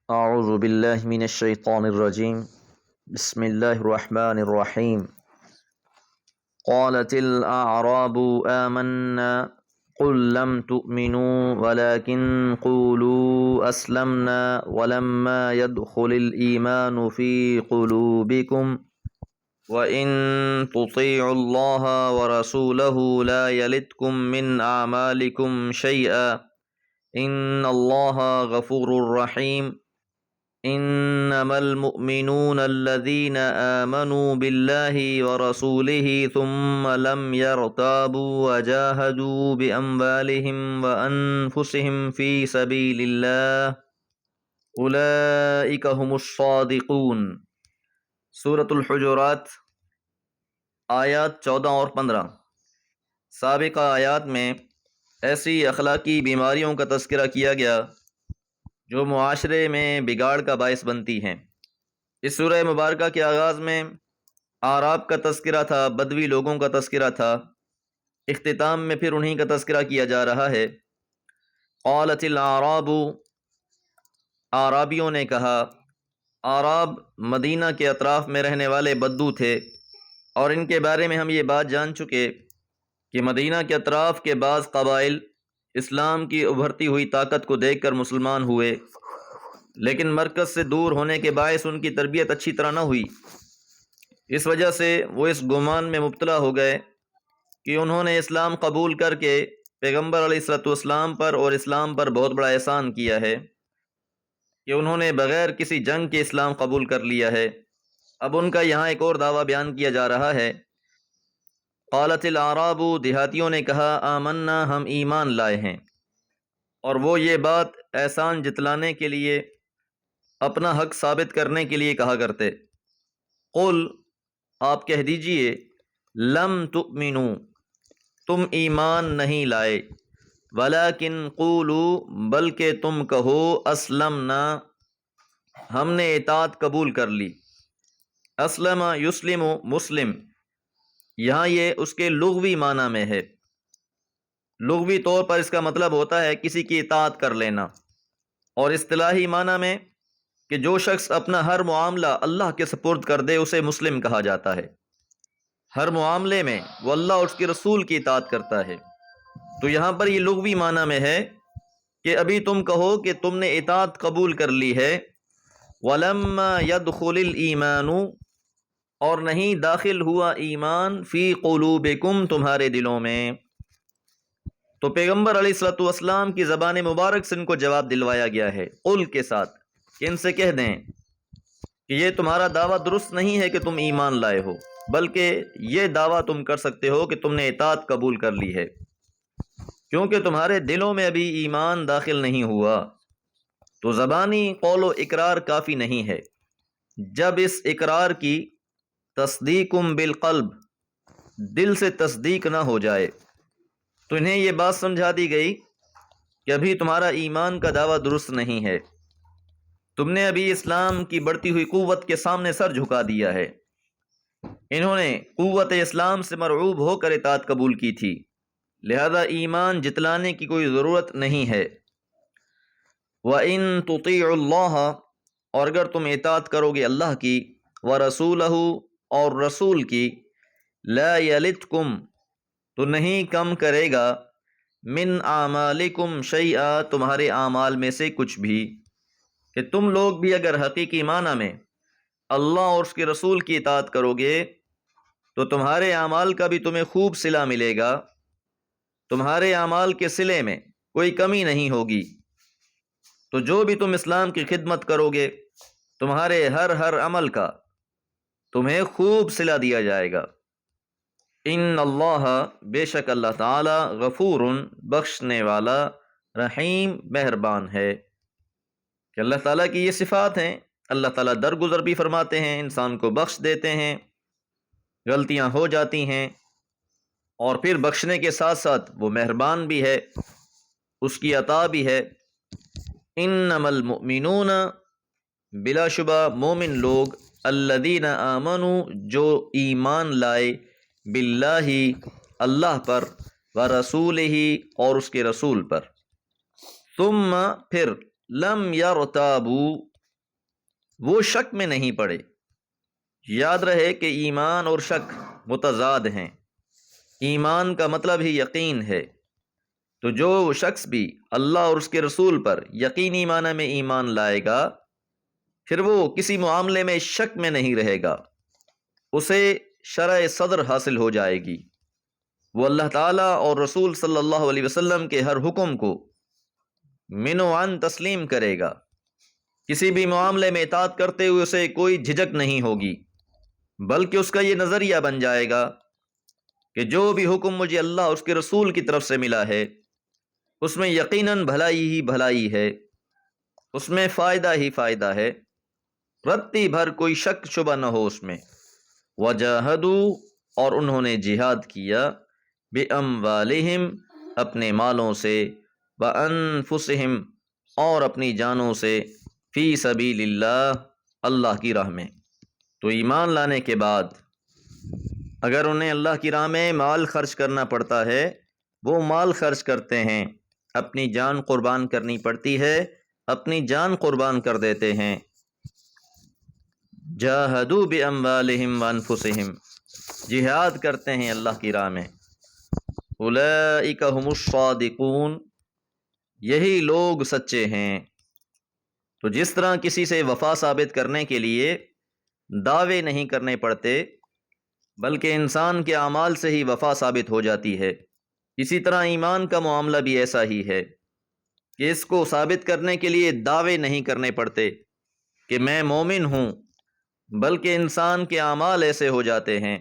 أعوذ بالله من الشيطان الرجيم. بسم الله الرحمن الرحيم. قالت الأعراب آمنا قل لم تؤمنوا ولكن قولوا أسلمنا ولما يدخل الإيمان في قلوبكم وإن تطيعوا الله ورسوله لا يلتكم من أعمالكم شيئا إن الله غفور رحيم. انما المؤمنون الذين آمنوا بالله ورسوله ثم لم يرتابوا وجاهدوا بأموالهم وأنفسهم في سبيل الله أولئك هم الصادقون۔ سورۃ الحجرات آیات 14 اور 15۔ سابقہ آیات میں ایسی اخلاقی بیماریوں کا تذکرہ کیا گیا جو معاشرے میں بگاڑ کا باعث بنتی ہیں۔ اس سورہ مبارکہ کے آغاز میں اعراب کا تذکرہ تھا، بدوی لوگوں کا تذکرہ تھا، اختتام میں پھر انہی کا تذکرہ کیا جا رہا ہے۔ قالت الاعراب، اعرابیوں نے کہا۔ اعراب مدینہ کے اطراف میں رہنے والے بدو تھے، اور ان کے بارے میں ہم یہ بات جان چکے کہ مدینہ کے اطراف کے بعض قبائل اسلام کی ابھرتی ہوئی طاقت کو دیکھ کر مسلمان ہوئے، لیکن مرکز سے دور ہونے کے باعث ان کی تربیت اچھی طرح نہ ہوئی۔ اس وجہ سے وہ اس گمان میں مبتلا ہو گئے کہ انہوں نے اسلام قبول کر کے پیغمبر علیہ السلام پر اور اسلام پر بہت بڑا احسان کیا ہے کہ انہوں نے بغیر کسی جنگ کے اسلام قبول کر لیا ہے۔ اب ان کا یہاں ایک اور دعویٰ بیان کیا جا رہا ہے۔ قالت الاعراب، دیہاتیوں نے کہا، آمنا، ہم ایمان لائے ہیں، اور وہ یہ بات احسان جتلانے کے لیے، اپنا حق ثابت کرنے کے لیے کہا کرتے۔ قل، آپ کہہ دیجئے، لم تؤمنوا، تم ایمان نہیں لائے، ولیکن قولوا، بلکہ تم کہو، اسلمنا، ہم نے اطاعت قبول کر لی۔ اسلم یسلم، مسلم، یہاں یہ اس کے لغوی معنی میں ہے۔ لغوی طور پر اس کا مطلب ہوتا ہے کسی کی اطاعت کر لینا، اور اصطلاحی معنی میں کہ جو شخص اپنا ہر معاملہ اللہ کے سپرد کر دے اسے مسلم کہا جاتا ہے۔ ہر معاملے میں وہ اللہ اور اس کے رسول کی اطاعت کرتا ہے۔ تو یہاں پر یہ لغوی معنی میں ہے کہ ابھی تم کہو کہ تم نے اطاعت قبول کر لی ہے، وَلَمَّا يَدْخُلِ الْإِيمَانُ، اور نہیں داخل ہوا ایمان، فی قلوبکم، تمہارے دلوں میں۔ تو پیغمبر علیہ السلام کی زبان مبارک سے ان کو جواب دلوایا گیا ہے، قل کے ساتھ، کہ ان سے کہہ دیں کہ یہ تمہارا دعویٰ درست نہیں ہے کہ تم ایمان لائے ہو، بلکہ یہ دعویٰ تم کر سکتے ہو کہ تم نے اطاعت قبول کر لی ہے، کیونکہ تمہارے دلوں میں ابھی ایمان داخل نہیں ہوا۔ تو زبانی قول و اقرار کافی نہیں ہے، جب اس اقرار کی تصدیقم بالقلب، دل سے تصدیق نہ ہو جائے، تو انہیں یہ بات سمجھا دی گئی کہ ابھی تمہارا ایمان کا دعویٰ درست نہیں ہے، تم نے ابھی اسلام کی بڑھتی ہوئی قوت کے سامنے سر جھکا دیا ہے۔ انہوں نے قوت اسلام سے مرعوب ہو کر اطاعت قبول کی تھی، لہذا ایمان جتلانے کی کوئی ضرورت نہیں ہے۔ وَإِن تُطِيعُوا اللَّهَ، اور اگر تم اطاعت کرو گے اللہ کی، وَرَسُولَهُ، اور رسول کی، لَا يَلِتْكُمْ، تو نہیں کم کرے گا، مِنْ أَعْمَالِكُمْ شَيْئًا، تمہارے اعمال میں سے کچھ بھی، کہ تم لوگ بھی اگر حقیقی معنی میں اللہ اور اس کے رسول کی اطاعت کرو گے تو تمہارے اعمال کا بھی تمہیں خوب صلہ ملے گا، تمہارے اعمال کے صلے میں کوئی کمی نہیں ہوگی۔ تو جو بھی تم اسلام کی خدمت کرو گے، تمہارے ہر عمل کا تمہیں خوب صلہ دیا جائے گا۔ ان اللہ، بے شک اللہ تعالی، غفور، بخشنے والا، رحیم، مہربان ہے۔ کہ اللہ تعالیٰ کی یہ صفات ہیں، اللہ تعالیٰ درگزر بھی فرماتے ہیں، انسان کو بخش دیتے ہیں، غلطیاں ہو جاتی ہیں، اور پھر بخشنے کے ساتھ ساتھ وہ مہربان بھی ہے، اس کی عطا بھی ہے۔ انما المؤمنون، بلا شبہ مومن لوگ، الذین آمنوا، جو ایمان لائے، باللہ، اللہ پر، ورسولہ، اور اس کے رسول پر، ثم، پھر، لم یرتابوا، وہ شک میں نہیں پڑے۔ یاد رہے کہ ایمان اور شک متضاد ہیں۔ ایمان کا مطلب ہی یقین ہے، تو جو شخص بھی اللہ اور اس کے رسول پر یقینی معنی میں ایمان لائے گا، پھر وہ کسی معاملے میں شک میں نہیں رہے گا، اسے شرح صدر حاصل ہو جائے گی۔ وہ اللہ تعالیٰ اور رسول صلی اللہ علیہ وسلم کے ہر حکم کو من و عن تسلیم کرے گا۔ کسی بھی معاملے میں اطاعت کرتے ہوئے اسے کوئی جھجک نہیں ہوگی، بلکہ اس کا یہ نظریہ بن جائے گا کہ جو بھی حکم مجھے اللہ اور اس کے رسول کی طرف سے ملا ہے، اس میں یقیناً بھلائی ہی بھلائی ہے، اس میں فائدہ ہی فائدہ ہے، رتی بھر کوئی شک شبہ نہ ہو اس میں۔ وَجَاهَدُوا، اور انہوں نے جہاد کیا، بِأَمْوَالِهِمْ، اپنے مالوں سے، وَأَنفُسِهِمْ، اور اپنی جانوں سے، فی سبیل اللہ، اللہ کی راہ میں۔ تو ایمان لانے کے بعد اگر انہیں اللہ کی راہ میں مال خرچ کرنا پڑتا ہے، وہ مال خرچ کرتے ہیں، اپنی جان قربان کرنی پڑتی ہے، اپنی جان قربان کر دیتے ہیں۔ جاہدوا باموالہم وانفسہم، جہاد کرتے ہیں اللہ کی راہ میں۔ اولئک ھم الصادقون، یہی لوگ سچے ہیں۔ تو جس طرح کسی سے وفا ثابت کرنے کے لیے دعوے نہیں کرنے پڑتے، بلکہ انسان کے اعمال سے ہی وفا ثابت ہو جاتی ہے، اسی طرح ایمان کا معاملہ بھی ایسا ہی ہے کہ اس کو ثابت کرنے کے لیے دعوے نہیں کرنے پڑتے کہ میں مومن ہوں، بلکہ انسان کے اعمال ایسے ہو جاتے ہیں،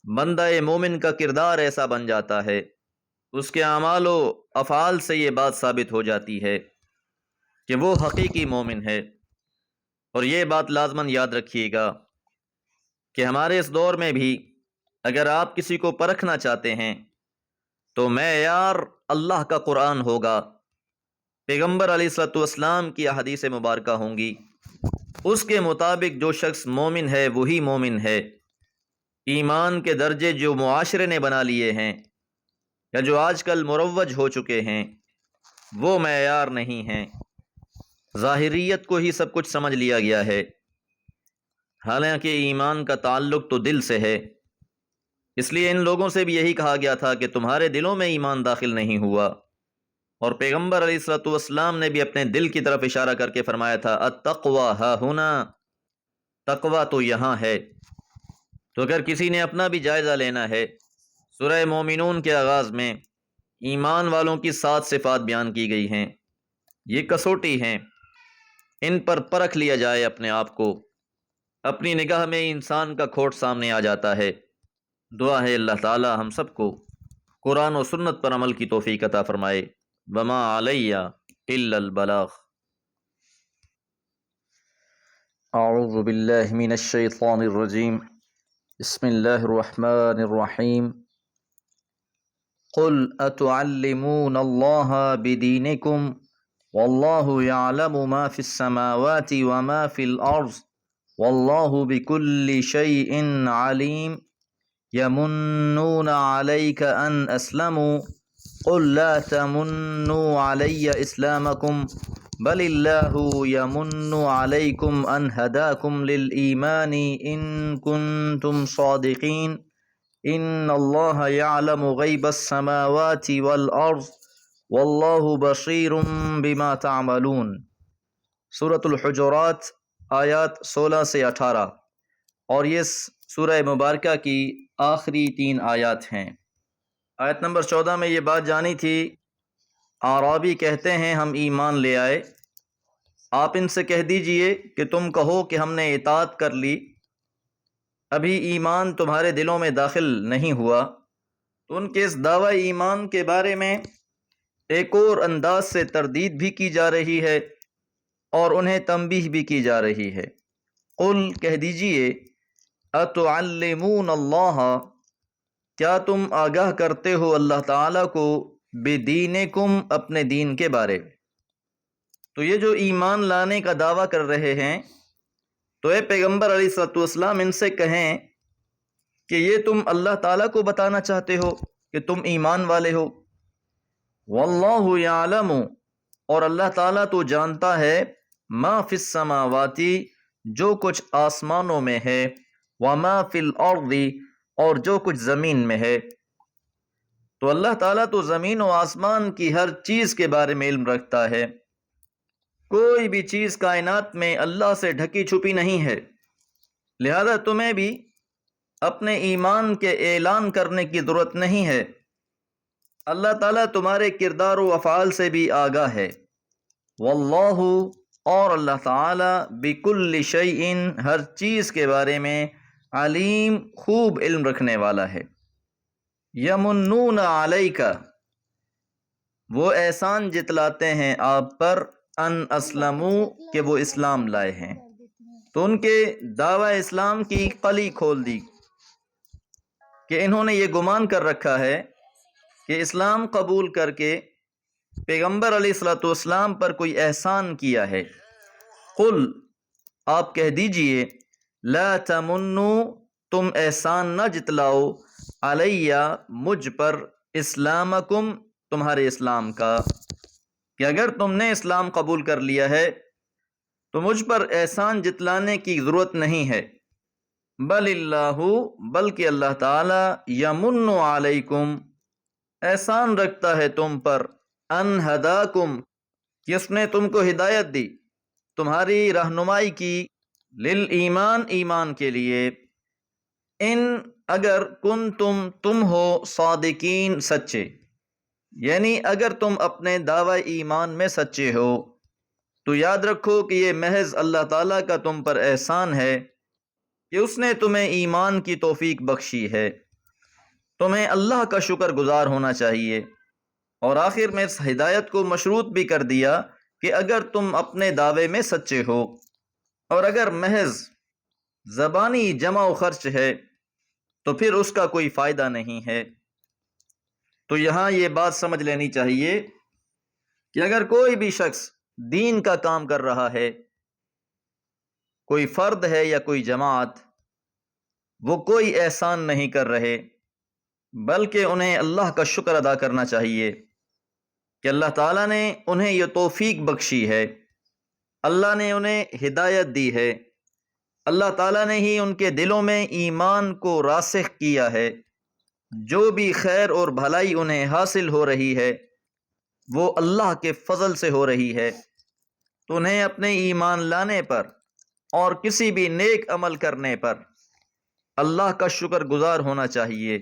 بندہ مومن کا کردار ایسا بن جاتا ہے، اس کے اعمال و افعال سے یہ بات ثابت ہو جاتی ہے کہ وہ حقیقی مومن ہے۔ اور یہ بات لازماً یاد رکھیے گا کہ ہمارے اس دور میں بھی اگر آپ کسی کو پرکھنا چاہتے ہیں تو معیار اللہ کا قرآن ہوگا، پیغمبر علیہ الصلوۃ والسلام کی احادیث مبارکہ ہوں گی، اس کے مطابق جو شخص مومن ہے وہی مومن ہے۔ ایمان کے درجے جو معاشرے نے بنا لیے ہیں یا جو آج کل مروج ہو چکے ہیں، وہ معیار نہیں ہیں، ظاہریت کو ہی سب کچھ سمجھ لیا گیا ہے، حالانکہ ایمان کا تعلق تو دل سے ہے۔ اس لیے ان لوگوں سے بھی یہی کہا گیا تھا کہ تمہارے دلوں میں ایمان داخل نہیں ہوا، اور پیغمبر علیہ الصلوۃ والسلام نے بھی اپنے دل کی طرف اشارہ کر کے فرمایا تھا التقویٰ ہا ہنا، تقویٰ تو یہاں ہے۔ تو اگر کسی نے اپنا بھی جائزہ لینا ہے، سورہ مومنون کے آغاز میں ایمان والوں کی 7 صفات بیان کی گئی ہیں، یہ کسوٹی ہیں، ان پر پرکھ لیا جائے اپنے آپ کو، اپنی نگاہ میں انسان کا کھوٹ سامنے آ جاتا ہے۔ دعا ہے اللہ تعالی ہم سب کو قرآن و سنت پر عمل کی توفیق عطا فرمائے۔ وما علیہ الا البلاغ۔ اعوذ باللہ من الشیطان الرجیم، بسم اللہ الرحمن الرحیم۔ قل اتعلمون اللہ بدینکم واللہ یعلم ما فی السماوات وما فی الارض واللہ بکل شیء علیم۔ یمنون علیک ان اسلموا قل لا تمنوا علی اسلامکم بل اللہ یمن علیکم ان ہداکم للایمان ان کنتم صادقین ان اللہ یعلم غیب السماوات والارض واللہ بصیر بما تعملون۔ سورۃ الحجرات آیات 16 سے 18، اور یہ سورہ مبارکہ کی آخری 3 آیات ہیں۔ آیت نمبر 14 میں یہ بات جانی تھی، اعرابی کہتے ہیں ہم ایمان لے آئے، آپ ان سے کہہ دیجئے کہ تم کہو کہ ہم نے اطاعت کر لی، ابھی ایمان تمہارے دلوں میں داخل نہیں ہوا۔ تو ان کے اس دعوی ایمان کے بارے میں ایک اور انداز سے تردید بھی کی جا رہی ہے اور انہیں تنبیہ بھی کی جا رہی ہے۔ قل، کہہ دیجئے، اتعلمون اللہ، کیا تم آگاہ کرتے ہو اللہ تعالیٰ کو، بدینکم، اپنے دین کے بارے میں۔ تو یہ جو ایمان لانے کا دعویٰ کر رہے ہیں، تو اے پیغمبر علیہ الصلوۃ والسلام ان سے کہیں کہ یہ تم اللہ تعالیٰ کو بتانا چاہتے ہو کہ تم ایمان والے ہو۔ واللہ یعلم، اور اللہ تعالیٰ تو جانتا ہے، ما فی السماوات، جو کچھ آسمانوں میں ہے، وما فی الارض، اور جو کچھ زمین میں ہے۔ تو اللہ تعالیٰ تو زمین و آسمان کی ہر چیز کے بارے میں علم رکھتا ہے۔ کوئی بھی چیز کائنات میں اللہ سے ڈھکی چھپی نہیں ہے، لہذا تمہیں بھی اپنے ایمان کے اعلان کرنے کی ضرورت نہیں ہے۔ اللہ تعالیٰ تمہارے کردار و افعال سے بھی آگاہ ہے۔ واللہ، اور اللہ تعالیٰ بکل شیء، ہر چیز کے بارے میں علیم، خوب علم رکھنے والا ہے۔ یمنون علیک، وہ احسان جتلاتے ہیں آپ پر، ان اسلموا، کہ وہ اسلام لائے ہیں۔ تو ان کے دعوی اسلام کی قلی کھول دی کہ انہوں نے یہ گمان کر رکھا ہے کہ اسلام قبول کر کے پیغمبر علیہ الصلوۃ والسلام پر کوئی احسان کیا ہے۔ قل، آپ کہہ دیجئے، لا تمنوا، تم احسان نہ جتلاؤ، علیہ، مجھ پر، اسلامکم، تمہارے اسلام کا، کہ اگر تم نے اسلام قبول کر لیا ہے تو مجھ پر احسان جتلانے کی ضرورت نہیں ہے۔ بل اللہ، بلکہ اللہ تعالی، یمن علیکم، احسان رکھتا ہے تم پر، ان ہداکم، کہ اس نے تم کو ہدایت دی، تمہاری رہنمائی کی، للایمان، ایمان کے لیے، ان، اگر کنتم، تم ہو، صادقین، سچے، یعنی اگر تم اپنے دعوی ایمان میں سچے ہو تو یاد رکھو کہ یہ محض اللہ تعالیٰ کا تم پر احسان ہے کہ اس نے تمہیں ایمان کی توفیق بخشی ہے۔ تمہیں اللہ کا شکر گزار ہونا چاہیے، اور آخر میں اس ہدایت کو مشروط بھی کر دیا کہ اگر تم اپنے دعوے میں سچے ہو، اور اگر محض زبانی جمع و خرچ ہے تو پھر اس کا کوئی فائدہ نہیں ہے۔ تو یہاں یہ بات سمجھ لینی چاہیے کہ اگر کوئی بھی شخص دین کا کام کر رہا ہے، کوئی فرد ہے یا کوئی جماعت، وہ کوئی احسان نہیں کر رہے، بلکہ انہیں اللہ کا شکر ادا کرنا چاہیے کہ اللہ تعالیٰ نے انہیں یہ توفیق بخشی ہے، اللہ نے انہیں ہدایت دی ہے، اللہ تعالیٰ نے ہی ان کے دلوں میں ایمان کو راسخ کیا ہے۔ جو بھی خیر اور بھلائی انہیں حاصل ہو رہی ہے وہ اللہ کے فضل سے ہو رہی ہے، تو انہیں اپنے ایمان لانے پر اور کسی بھی نیک عمل کرنے پر اللہ کا شکر گزار ہونا چاہیے،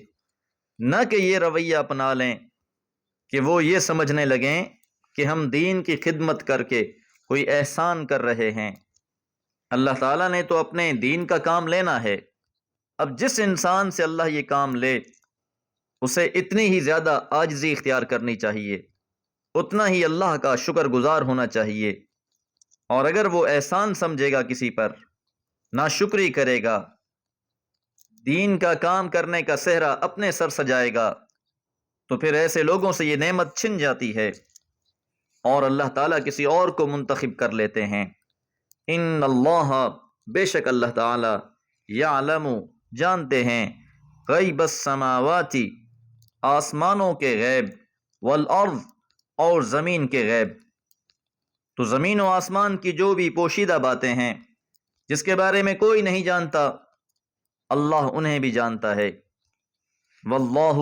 نہ کہ یہ رویہ اپنا لیں کہ وہ یہ سمجھنے لگیں کہ ہم دین کی خدمت کر کے کوئی احسان کر رہے ہیں۔ اللہ تعالیٰ نے تو اپنے دین کا کام لینا ہے، اب جس انسان سے اللہ یہ کام لے اسے اتنی ہی زیادہ عاجزی اختیار کرنی چاہیے، اتنا ہی اللہ کا شکر گزار ہونا چاہیے، اور اگر وہ احسان سمجھے گا کسی پر، ناشکری کرے گا، دین کا کام کرنے کا صحرا اپنے سر سجائے گا، تو پھر ایسے لوگوں سے یہ نعمت چھن جاتی ہے اور اللہ تعالیٰ کسی اور کو منتخب کر لیتے ہیں۔ ان اللہ، بے شک اللہ تعالیٰ، یعلم، جانتے ہیں، غیب السماوات، آسمانوں کے غیب، والارض، اور زمین کے غیب۔ تو زمین و آسمان کی جو بھی پوشیدہ باتیں ہیں جس کے بارے میں کوئی نہیں جانتا، اللہ انہیں بھی جانتا ہے۔ واللہ،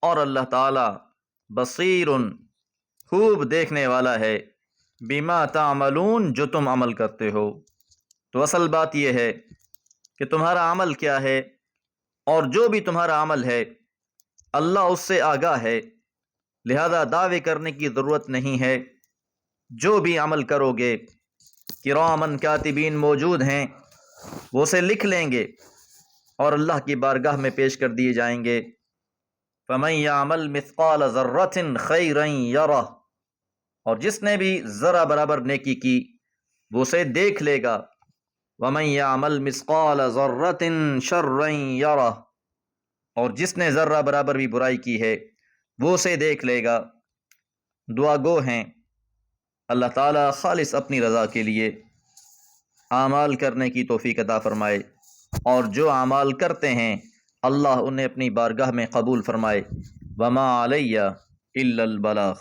اور اللہ تعالی، بصیر، خوب دیکھنے والا ہے، بما تعملون، جو تم عمل کرتے ہو۔ تو اصل بات یہ ہے کہ تمہارا عمل کیا ہے، اور جو بھی تمہارا عمل ہے اللہ اس سے آگاہ ہے، لہذا دعوے کرنے کی ضرورت نہیں ہے۔ جو بھی عمل کرو گے، کرامن کاتبین موجود ہیں، وہ اسے لکھ لیں گے اور اللہ کی بارگاہ میں پیش کر دیے جائیں گے۔ فَمَن يَعْمَلْ مِثْقَالَ ذَرَّةٍ خَيْرًا يَرَهُ، اور جس نے بھی ذرہ برابر نیکی کی وہ اسے دیکھ لے گا۔ وَمَن يَعْمَلْ مِثْقَالَ ذَرَّةٍ شَرًّا يَرَهُ، اور جس نے ذرہ برابر بھی برائی کی ہے وہ اسے دیکھ لے گا۔ دعا گو ہیں اللہ تعالیٰ خالص اپنی رضا کے لیے اعمال کرنے کی توفیق عطا فرمائے، اور جو اعمال کرتے ہیں اللہ انہیں اپنی بارگاہ میں قبول فرمائے۔ وما علیہ الا البلاغ۔